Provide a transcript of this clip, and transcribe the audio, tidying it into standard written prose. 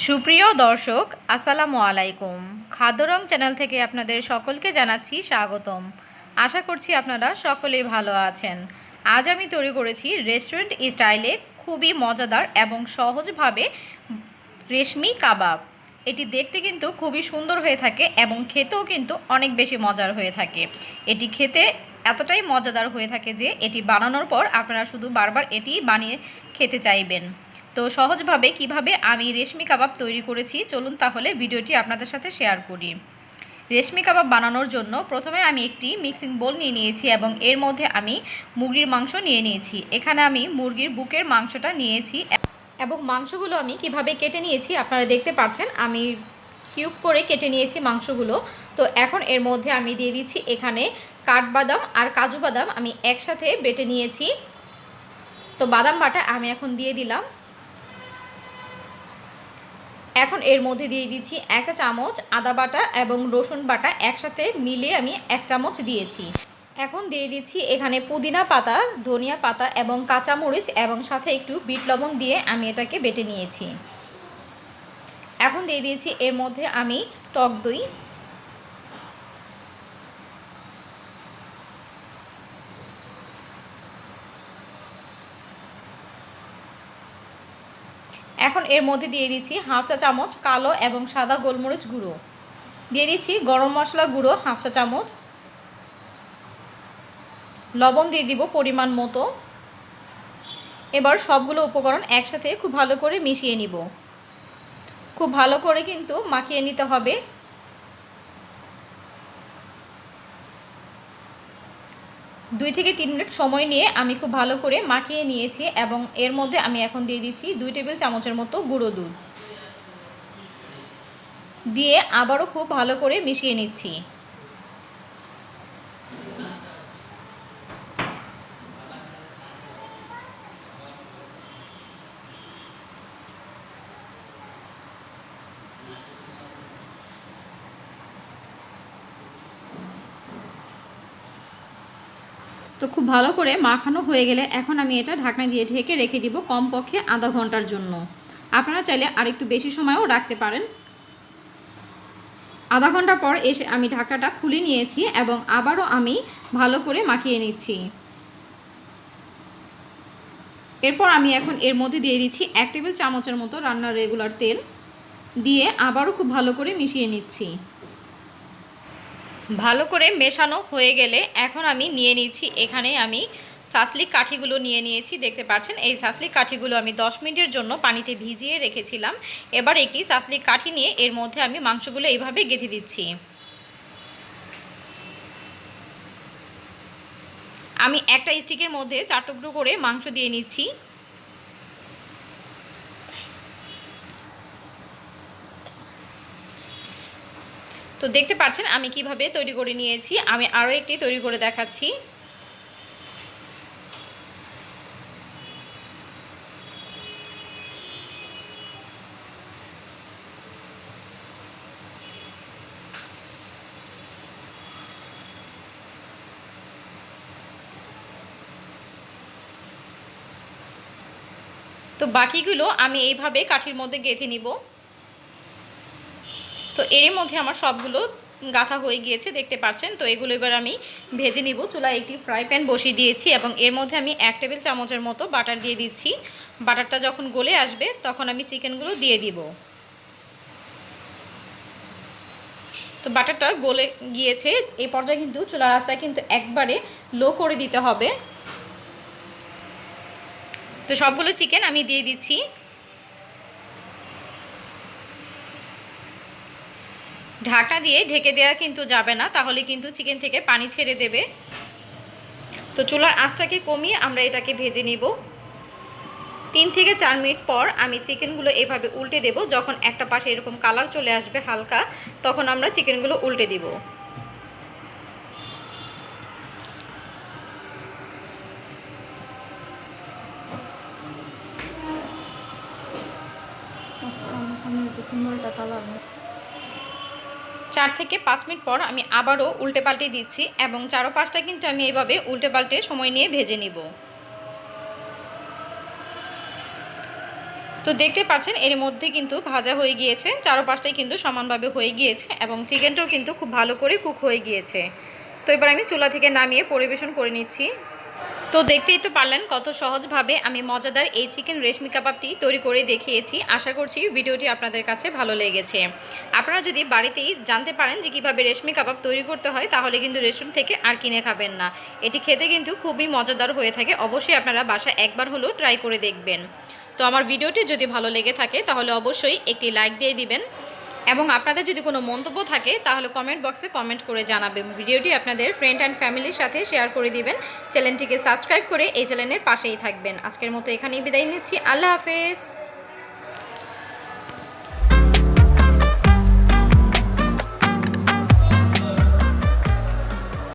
সুপ্রিয় দর্শক আসসালামু আলাইকুম। খাদ্য রং চ্যানেল থেকে আপনাদের সকলকে জানাচ্ছি স্বাগতম। আশা করছি আপনারা সকলেই ভালো আছেন। আজ আমি তৈরি করেছি রেস্টুরেন্ট স্টাইলে খুবই মজাদার এবং সহজভাবে রেশমি কাবাব। এটি দেখতে কিন্তু খুবই সুন্দর হয়ে থাকে এবং খেতেও কিন্তু অনেক বেশি মজার হয়ে থাকে। এটি খেতে এতটাই মজাদার হয়ে থাকে যে এটি বানানোর পর আপনারা শুধু বারবার এটি বানিয়ে খেতে চাইবেন। তো সহজভাবে কিভাবে আমি রেশমি কাবাব তৈরি করেছি চলুন তাহলে ভিডিওটি আপনাদের সাথে শেয়ার করি। রেশমি কাবাব বানানোর জন্য প্রথমে আমি একটি মিক্সিং বোল নিয়ে নিয়েছি এবং এর মধ্যে আমি মুরগির মাংস নিয়ে নিয়েছি। এখানে আমি মুরগির বুকের মাংসটা নিয়েছি এবং মাংসগুলো আমি কিভাবে কেটে নিয়েছি আপনারা দেখতে পাচ্ছেন। আমি কিউব করে কেটে নিয়েছি মাংসগুলো। তো এখন এর মধ্যে আমি দিয়ে দিচ্ছি এখানে কাঠবাদাম আর কাজু বাদাম আমি একসাথে বেটে নিয়েছি। তো বাদাম বাটা আমি এখন দিয়ে দিলাম। এখন এর মধ্যে দিয়ে দিচ্ছি 1 চা চামচ আদা বাটা এবং রসুন বাটা একসাথে মিলিয়ে আমি 1 চামচ দিয়েছি। এখন দিয়ে দিচ্ছি এখানে পুদিনা পাতা, ধনিয়া পাতা এবং কাঁচামরিচ এবং সাথে একটু বিট লবণ দিয়ে আমি এটাকে বেটে নিয়েছি। এখন দিয়ে দিয়েছি এর মধ্যে আমি টক দই, এখন এর মধ্যে দিয়ে দিচ্ছি 1/2 চা চামচ কালো এবং সাদা গোলমরিচ গুঁড়ো, দিয়ে দিচ্ছি গরম মশলা গুঁড়ো 1/2 চা চামচ, লবণ দিয়ে দিব পরিমাণ মতো। এবার সবগুলো উপকরণ একসাথে খুব ভালো করে মিশিয়ে নিব। খুব ভালো করে কিন্তু মাখিয়ে নিতে হবে। দুই থেকে 3 মিনিট সময় নিয়ে আমি খুব ভালো করে মাখিয়ে নিয়েছি এবং এর মধ্যে আমি এখন দিয়ে দিচ্ছি 2 টেবিল চামচের মতো গুঁড়ো দুধ দিয়ে আবারও খুব ভালো করে মিশিয়ে নিচ্ছি। তো খুব ভালো করে মাখানো হয়ে গেলে এখন আমি এটা ঢাকনা দিয়ে ঢেকে রেখে দিব কমপক্ষে আধা ঘন্টার জন্য। আপনারা চাইলে আরেকটু বেশি সময়ও রাখতে পারেন। আধা ঘন্টা পর এসে আমি ঢাকনাটা খুলে নিয়েছি এবং আবারও আমি ভালো করে মাখিয়ে নিচ্ছি। এরপর আমি এখন এর মধ্যে দিয়ে দিচ্ছি 1 টেবিল চামচের মতো রান্নার রেগুলার তেল দিয়ে আবারও খুব ভালো করে মিশিয়ে নিচ্ছি। ভালো করে মেশানো হয়ে গেলে এখন আমি নিয়ে নিচ্ছি এখানে আমি সাসলিক কাঠিগুলো নিয়ে নিয়েছি। দেখতে পাচ্ছেন এই সাসলিক কাঠিগুলো আমি 10 মিনিটের জন্য পানিতে ভিজিয়ে রেখেছিলাম। এবার একটি সাসলিক কাঠি নিয়ে এর মধ্যে আমি মাংসগুলো এইভাবে গেঁথে দিচ্ছি। আমি একটা স্টিকের মধ্যে 4 টুকরো করে মাংস দিয়ে নিচ্ছি। তো দেখতে পাচ্ছেন আমি কিভাবে তৈরি করে নিয়েছি। আমি আরও একটি তৈরি করে দেখাচ্ছি। তো বাকিগুলো আমি এইভাবে কাঠির মধ্যে গেঁথে নিব। তো এর মধ্যে আমার সবগুলো গাঁথা হয়ে গিয়েছে দেখতে পাচ্ছেন। তো এগুলো এবার আমি ভেজে নিব। চুলায় একটি ফ্রাই প্যান বসিয়ে দিয়েছি এবং এর মধ্যে আমি 1 টেবিল চামচের মতো বাটার দিয়ে দিচ্ছি। বাটারটা যখন গলে আসবে তখন আমি চিকেনগুলো দিয়ে দিব। তো বাটারটা গলে গিয়েছে। এই পর্যায়ে কিন্তু চুলার আঁচটা কিন্তু একবারে লো করে দিতে হবে। তো সবগুলো চিকেন আমি দিয়ে দিচ্ছি। ঢাকনা দিয়ে ঢেকে দেওয়া কিন্তু যাবে না, তাহলে কিন্তু চিকেন থেকে পানি ছেড়ে দেবে। তো চুলার আঁচটাকে কমিয়ে আমরা এটাকে ভেজে নিব। 3 থেকে 4 মিনিট পর আমি চিকেনগুলো এভাবে উল্টে দেব। যখন একটা পাশে এরকম কালার চলে আসবে হালকা, তখন আমরা চিকেনগুলো উল্টে দিব। সুন্দর একটা কালার। 4 থেকে 5 মিনিট পর আমি আবারও উল্টে পাল্টে দিচ্ছি এবং চারপাশটা কিন্তু আমি এইভাবে উল্টে পাল্টে সময় নিয়ে ভেজে নিব। তো দেখতে পাচ্ছেন এর মধ্যে কিন্তু ভাজা হয়ে গিয়েছে, চারপাশটাই কিন্তু সমানভাবে হয়ে গিয়েছে এবং চিকেনটাও কিন্তু খুব ভালো করে কুক হয়ে গিয়েছে। তো এবার আমি চুলা থেকে নামিয়ে পরিবেশন করে নিচ্ছি। তো দেখতেই তো পারলেন কত সহজভাবে আমি মজাদার এই চিকেন রেশমি কাবাবটি তৈরি করে দেখিয়েছি। আশা করছি ভিডিওটি আপনাদের কাছে ভালো লেগেছে। আপনারা যদি বাড়িতেই জানতে পারেন যে কীভাবে রেশমি কাবাব তৈরি করতে হয়, তাহলে কিন্তু রেস্টুরেন্ট থেকে আর কিনে খাবেন না। এটি খেতে কিন্তু খুবই মজাদার হয়ে থাকে। অবশ্যই আপনারা বাসায় একবার হলেও ট্রাই করে দেখবেন। তো আমার ভিডিওটি যদি ভালো লেগে থাকে তাহলে অবশ্যই একটি লাইক দিয়ে দিবেন এবং আপনাদের যদি কোনো মন্তব্য থাকে তাহলে কমেন্ট বক্সে কমেন্ট করে জানাবেন। ভিডিওটি আপনাদের ফ্রেন্ড অ্যান্ড ফ্যামিলির সাথে শেয়ার করে দিবেন। চ্যানেলটিকে সাবস্ক্রাইব করে এই চ্যানেলের পাশেই থাকবেন। আজকের মতো এখানেই বিদায় নিচ্ছি। আল্লাহ হাফেজ।